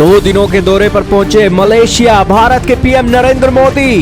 2 दिनों के दौरे पर पहुंचे मलेशिया भारत के पीएम नरेंद्र मोदी।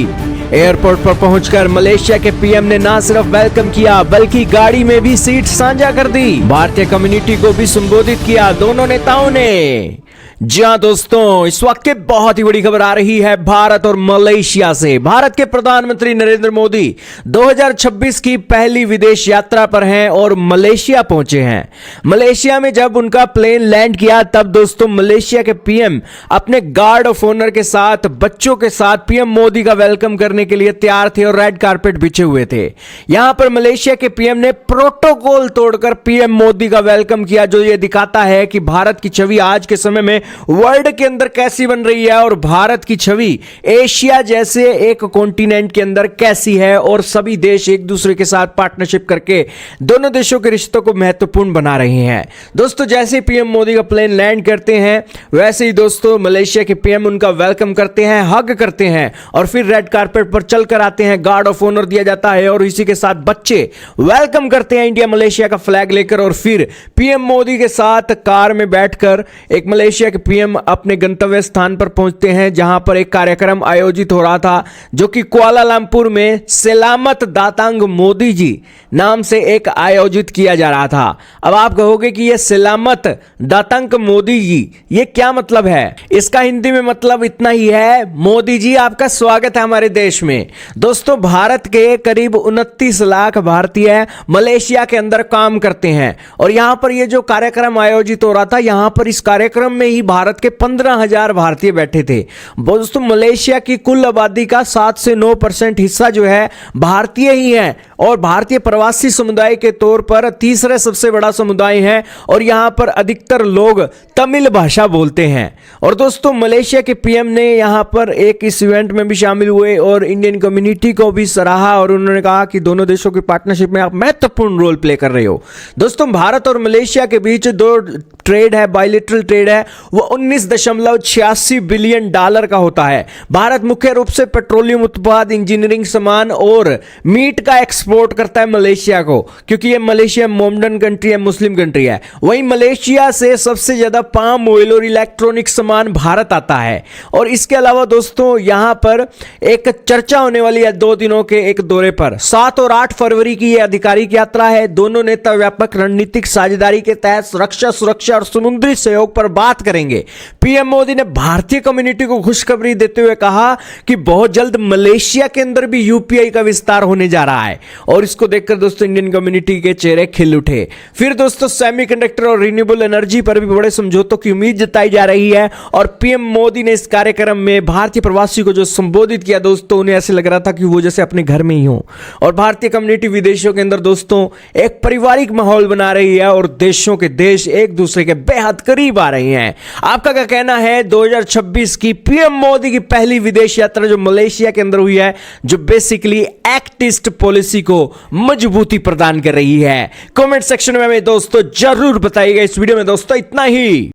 एयरपोर्ट पर पहुंचकर मलेशिया के पीएम ने न सिर्फ वेलकम किया बल्कि गाड़ी में भी सीट साझा कर दी। भारतीय कम्युनिटी को भी संबोधित किया दोनों नेताओं ने। जी हाँ दोस्तों, इस वक्त की बहुत ही बड़ी खबर आ रही है भारत और मलेशिया से। भारत के प्रधानमंत्री नरेंद्र मोदी 2026 की पहली विदेश यात्रा पर हैं और मलेशिया पहुंचे हैं। मलेशिया में जब उनका प्लेन लैंड किया तब दोस्तों मलेशिया के पीएम अपने गार्ड ऑफ ऑनर के साथ बच्चों के साथ पीएम मोदी का वेलकम करने के लिए तैयार थे और रेड कारपेट बिछे हुए थे। यहां पर मलेशिया के पीएम ने प्रोटोकॉल तोड़कर पीएम मोदी का वेलकम किया, जो यह दिखाता है कि भारत की छवि आज के समय में वर्ल्ड के अंदर कैसी बन रही है और भारत की छवि एशिया जैसे एक कॉन्टिनेंट के अंदर कैसी है। और सभी देश एक दूसरे के साथ पार्टनरशिप करके दोनों देशों के रिश्तों को महत्वपूर्ण बना रहे हैं। दोस्तों जैसे पीएम मोदी का प्लेन लैंड करते हैं वैसे ही दोस्तों मलेशिया के पीएम उनका वेलकम करते हैं, हग करते हैं और फिर रेड कारपेट पर चलकर आते हैं। गार्ड ऑफ ऑनर दिया जाता है और इसी के साथ बच्चे वेलकम करते हैं इंडिया मलेशिया का फ्लैग लेकर। और फिर पीएम मोदी के साथ कार में बैठकर एक मलेशिया के पीएम अपने गंतव्य स्थान पर पहुंचते हैं, जहां पर एक कार्यक्रम आयोजित हो रहा था जो कि कुआलालंपुर में सलामत दातांग मोदी जी नाम से एक आयोजित किया जा रहा था। अब आप कहोगे कि यह सलामत दातांग मोदी जी ये क्या मतलब है? इसका हिंदी में मतलब इतना ही है, मोदी जी आपका स्वागत है हमारे देश में। दोस्तों भारत के करीब 29 लाख भारतीय मलेशिया के अंदर काम करते हैं और यहां पर यह जो कार्यक्रम आयोजित हो रहा था, यहां पर इस कार्यक्रम में ही भारत के 15,000 भारतीय बैठे थे। दोस्तों मलेशिया की कुल आबादी का 7 से 9% हिस्सा जो है भारतीय ही है और भारतीय प्रवासी समुदाय के तौर पर तीसरे सबसे बड़ा समुदाय है और यहां पर अधिकतर लोग तमिल भाषा बोलते हैं। और दोस्तों मलेशिया के पीएम ने यहां पर एक इस इवेंट में भी शामिल हुए और इंडियन कम्युनिटी को भी सराहा और उन्होंने कहा कि दोनों देशों की पार्टनरशिप में आप महत्वपूर्ण रोल प्ले कर रहे हो। दोस्तों भारत और मलेशिया के बीच जो ट्रेड है, बायलैटरल ट्रेड है, वो 19.86 बिलियन डॉलर का होता है। भारत मुख्य रूप से पेट्रोलियम उत्पाद, इंजीनियरिंग सामान और मीट का एक्सपोर्ट करता है मलेशिया को, क्योंकि ये मलेशिया मॉडर्न कंट्री है, मुस्लिम कंट्री है। वहीं मलेशिया से सबसे ज्यादा पाम ऑयल और इलेक्ट्रॉनिक सामान भारत आता है। और इसके अलावा दोस्तों यहां पर एक चर्चा होने वाली है 2 दिनों के एक दौरे पर। 7 और 8 फरवरी की यह आधिकारिक यात्रा है। दोनों नेता व्यापक रणनीतिक साझेदारी के तहत रक्षा, सुरक्षा और समुद्री सहयोग पर बात करेंगे। पीएम मोदी ने भारतीय कम्युनिटी को खुशखबरी देते हुए कहा कि बहुत जल्द मलेशिया के अंदर भी यूपीआई का विस्तार होने जा रहा है और इसको देखकर दोस्तों इंडियन कम्युनिटी के चेहरे खिल उठे। फिर दोस्तों सेमीकंडक्टर और रिन्यूएबल एनर्जी पर भी बड़े समझौतों की उम्मीद जताई जा रही है। और पीएम मोदी ने इस कार्यक्रम में भारतीय प्रवासी को जो संबोधित किया दोस्तों, उन्हें ऐसे लग रहा था कि वो जैसे अपने घर में ही हो। और भारतीय कम्युनिटी विदेशों के अंदर दोस्तों एक पारिवारिक माहौल बना रही है और देशों के देश एक दूसरे के बेहद करीब आ रहे हैं। आपका क्या कहना है 2026 की पीएम मोदी की पहली विदेश यात्रा जो मलेशिया के अंदर हुई है, जो बेसिकली एक्ट ईस्ट पॉलिसी को मजबूती प्रदान कर रही है? कमेंट सेक्शन में हमें दोस्तों जरूर बताइएगा। इस वीडियो में दोस्तों इतना ही।